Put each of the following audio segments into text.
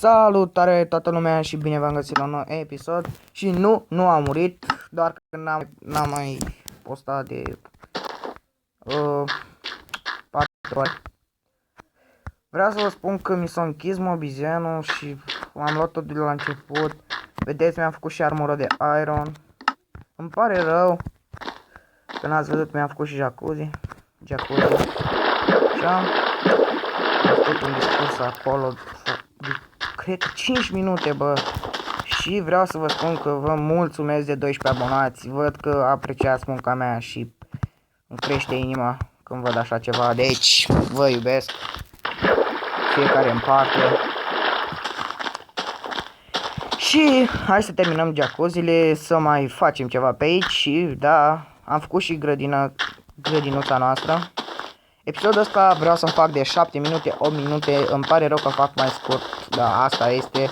Salutare toată lumea și bine v-am găsit la un nou episod. Și nu am murit, doar că n-am mai postat de 4 ori. Vreau să vă spun că mi s-a închis mobizenul și am luat tot de la început. Vedeți, mi-am făcut și armură de iron. Îmi pare rău că n-ați văzut, mi-am făcut și jacuzzi. Și am făcut un discurs acolo, cred că 5 minute, bă. Și vreau să vă spun că vă mulțumesc de 12 abonați. Văd că apreciați munca mea și îmi crește inima când văd așa ceva. Deci, vă iubesc. Fiecare în parte. Și hai să terminăm jacuzzile, să mai facem ceva pe aici. Și da, am făcut și grădinuța noastră. Episodul ăsta vreau să-mi fac de 7 minute, 8 minute. Îmi pare rău că fac mai scurt. Da, asta este.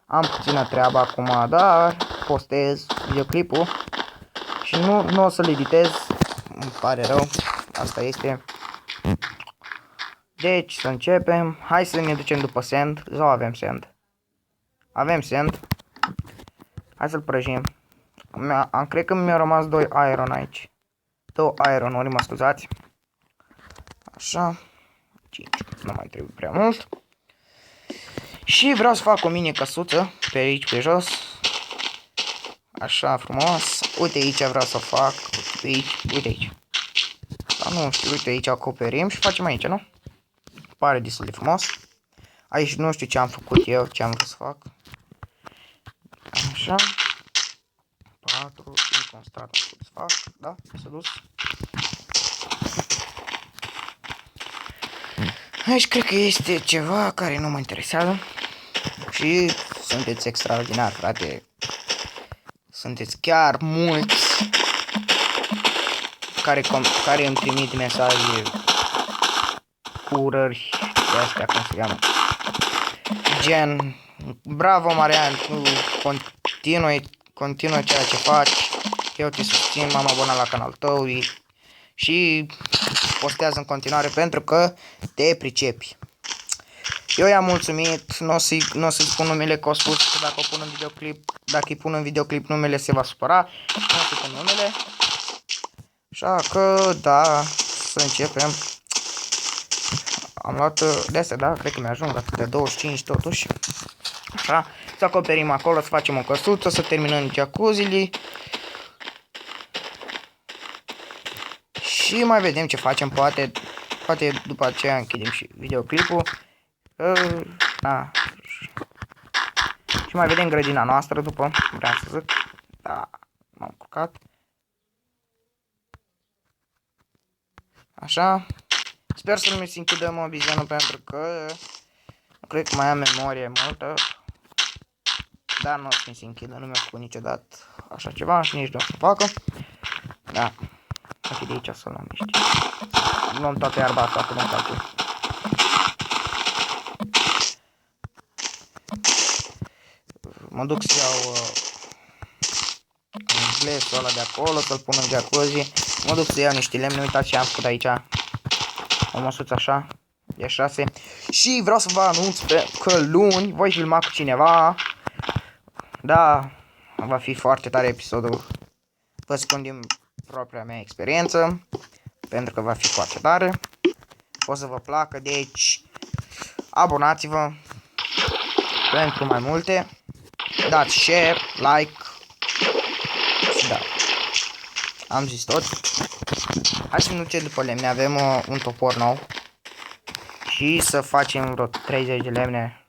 Am puțină treabă acum, dar postez videoclipul și nu o să-l editez. Îmi pare rău. Asta este. Deci să începem. Hai să ne ducem după sand. Sau avem sand? Avem sand. Hai să-l prăjim. Cred că mi-au rămas 2 iron aici. 2 iron-uri, mă scuzați. Așa. 5. Nu mai trebuie prea mult. Și vreau să fac o mini căsuță pe aici, pe jos. Așa frumos. Uite aici vreau să fac. Uite aici, uite aici. Sau nu știu, uite aici acoperim și facem aici, nu? Pare destul de frumos. Aici nu știu ce am făcut eu, ce am vrut să fac. Așa. 4, încă un strat să fac, da? S-a dus. Aici cred că este ceva care nu mă interesează. Și sunteți extraordinar, frate. Sunteți chiar mulți care îmi trimit mesaje cu urări de astea, cum se cheamă. Gen, bravo Marian, tu continuă ceea ce faci. Eu te susțin, m-am abonat la canalul tău și postează în continuare pentru că te pricepi. Eu i-am mulțumit, nu o să-i spun numele, că o spus că dacă îi pun în videoclip numele se va supăra. Nu o să-i pun numele. Așa că, da, să începem. Am luat de astea, da, cred că mi-ajung la de 25 totuși. Așa, să acoperim acolo, să facem o căsuță, să terminăm jacuzzile. Și mai vedem ce facem, poate după aceea închidem și videoclipul. Da. Și mai vedem grădina noastră după, vreau să zic. Da, m-am culcat. Așa. Sper să nu mi se închidă mobizenul pentru că nu cred că mai am memorie multă. Dar nu o să mi se închidă, nu mi-a făcut niciodată așa ceva și nici nu o să facă. Da. Hai de aici să luăm niște. Luăm toată iarba asta, că nu face. Mă duc să iau blesul ăla de acolo, să-l pun în jacuzzi. Mă duc să iau niște lemne, uitați ce am făcut aici. O măsuță așa, de 6. Și vreau să vă anunț că luni voi filma cu cineva. Da, va fi foarte tare episodul. Vă spun din propria mea experiență, pentru că va fi foarte tare. O să vă placă, deci abonați-vă pentru mai multe. Dați share, like. Da. Am zis tot. Hai să nu ducem după lemne, avem un topor nou. Și să facem vreo 30 de lemne.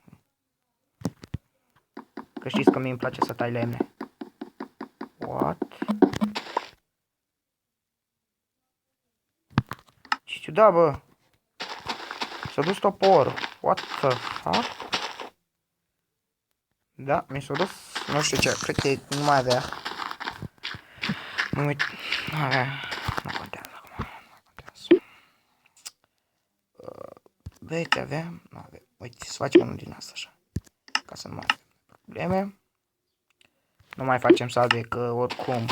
Că știți că mie îmi place să tai lemne. What? Ce ciudat, bă. S-a dus toporul. What the fuck? Da, mi s-a dus. Nu știu ce, cred că nu mai avea. Nu avea. Nu contează acum. Nu contează. Veți avea? Nu avea. Uite, să facem unul din asta așa. Ca să nu mai avem probleme. Nu mai facem salve, că oricum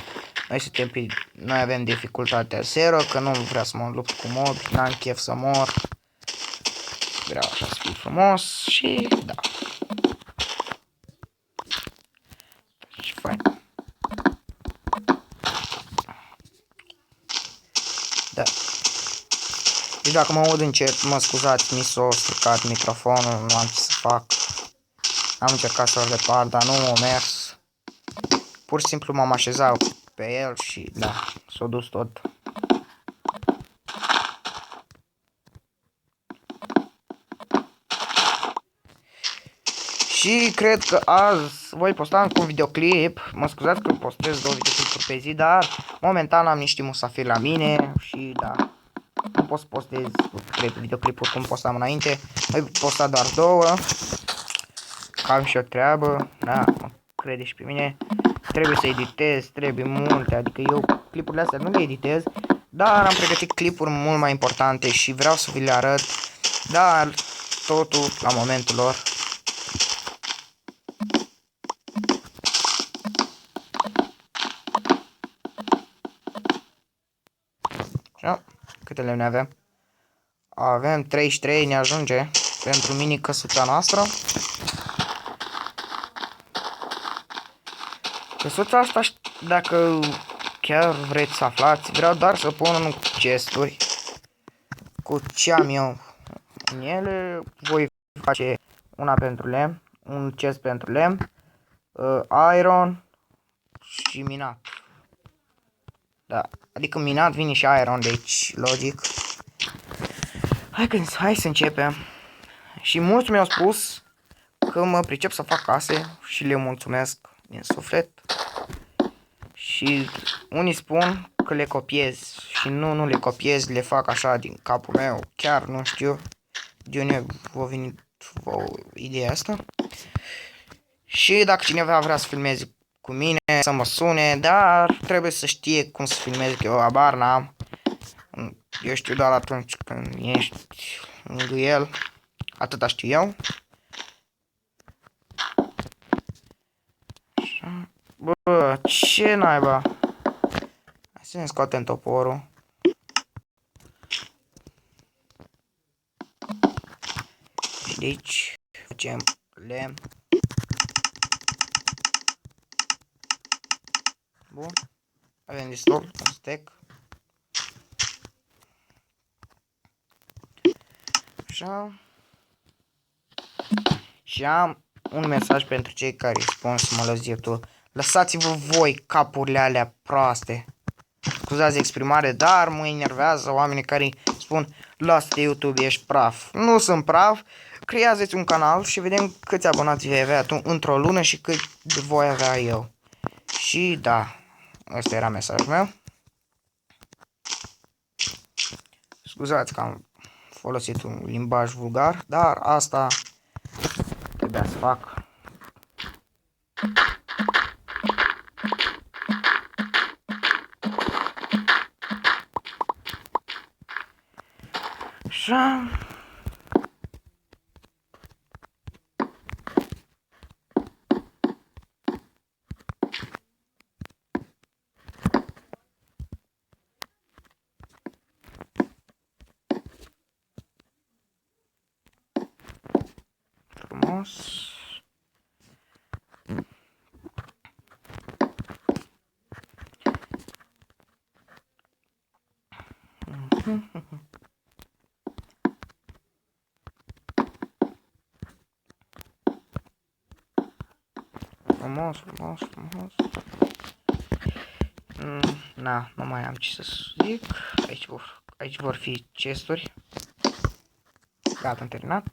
noi avem dificultatea 0, că nu vreau să mă lupt cu mobi, n-am chef să mor. Vreau așa să fiu frumos și da. fain. Da. Deci dacă mă aud încet, mă scuzați, mi s-a stricat microfonul, nu am ce să fac. Am încercat să-l repar, dar nu m-a mers. Pur și simplu m-am așezat pe el și da, s-a dus tot. Și cred că azi voi posta încă un videoclip. Mă scuzați că postez 2 videoclipuri pe zi, dar momentan am niște musafiri la mine și da, nu pot să postez 3 videoclipuri cum postam înainte. Voi posta doar 2. Că am și o treabă, da, mă crede și pe mine. Trebuie să editez, trebuie multe, adică eu clipurile astea nu le editez, dar am pregătit clipuri mult mai importante și vreau să vi le arăt, dar totul la momentul lor. Așa, câte lemne avem? Avem 33, ne ajunge pentru mini căsuța noastră. Căsuța asta, dacă chiar vreți să aflați, vreau doar să pun în chesturi cu ce am eu în ele. Voi face una pentru lemn, un chest pentru lemn, iron și minat. Da, adică minat vine și iron, deci logic. Hai să începem. Și mulți mi-au spus că mă pricep să fac case și le mulțumesc din suflet. Și unii spun că le copiez și nu le copiez, le fac așa din capul meu, chiar nu știu de unde v-a venit ideea asta. Și dacă cineva vrea să filmeze cu mine, să mă sune, dar trebuie să știe cum să filmez, că eu habar n-am. Eu știu doar atunci când ești lângă el, atâta știu eu. Așa. Bă, ce naiba? Hai să ne scoatem toporul. Și de aici facem lemn. Bun. Avem destul, un stack. Așa. Și am un mesaj pentru cei care spun să mă lăs YouTube. Lăsați-vă voi capurile alea proaste. Scuzați exprimare, dar mă enervează oamenii care spun lasă-te YouTube, ești praf. Nu sunt praf. Creați un canal și vedem câți abonați vei avea tu într-o lună și cât voi avea eu. Și da, ăsta era mesajul meu. Scuzați că am folosit un limbaj vulgar, dar asta trebuia să fac. Așa. Frumos. Frumos, frumos, frumos. Na, nu mai am ce să zic. Aici vor fi chesturi. Gata, am terminat.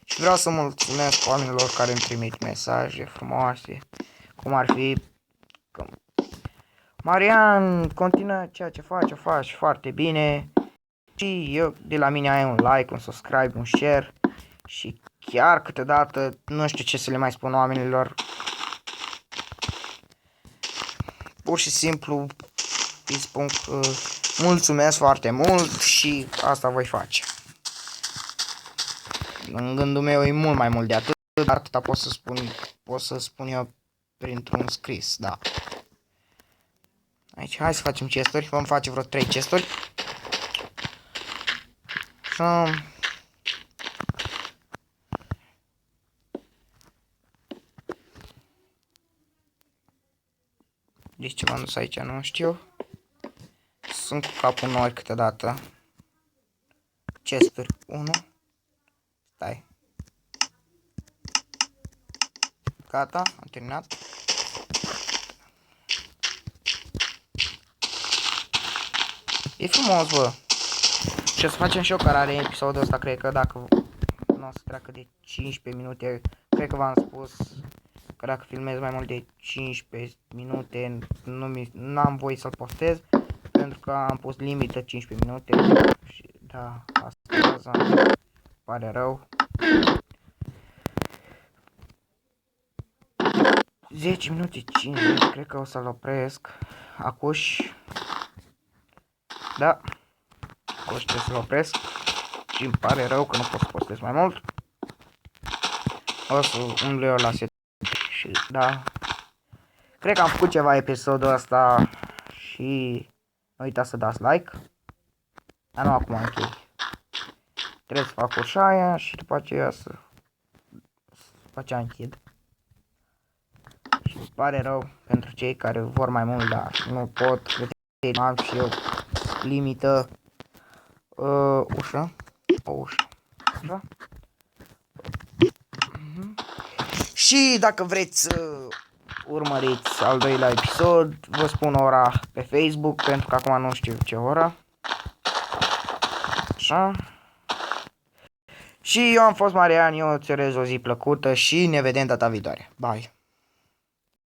Și vreau să mulțumesc oamenilor care îmi trimit mesaje frumoase. Cum ar fi Marian, continuă ceea ce faci, o faci foarte bine. Și eu de la mine ai un like, un subscribe, un share. Și chiar câteodată nu știu ce să le mai spun oamenilor. Pur și simplu îi spun că mulțumesc foarte mult și asta voi face. În gândul meu e mult mai mult de atât, dar atâta pot să spun eu printr-un scris, da. Aici, hai să facem chesturi, vom face vreo 3 chesturi. Așa. Deci ceva am dus aici, nu știu. Sunt cu capul nori câteodată. Chesturi 1. Stai. Gata, am terminat. E frumos, bă. Și o să facem și o cărare în episodul ăsta, cred că dacă nu o să treacă de 15 minute, cred că v-am spus că dacă filmez mai mult de 15 minute, nu am voie să-l postez, pentru că am pus limită 15 minute și da, asta pare rău. 10 minute 50, cred că o să-l opresc. Acuși. Da. Acuși trebuie să-l opresc. Și îmi pare rău că nu pot să postez mai mult. O să umblu eu la set. Și da. Cred că am făcut ceva episodul ăsta. Și nu uitați să dați like. Dar nu acum închei. Trebuie să fac oșaia și după aceea să închid. Și îmi pare rău pentru cei care vor mai mult, dar nu pot. Am și eu limită. Ușă. O ușă. Așa. Și dacă vreți să urmăriți al doilea episod, vă spun ora pe Facebook, pentru că acum nu știu ce ora. Așa. Și eu am fost Marian, eu îți urez o zi plăcută și ne vedem data viitoare. Bye!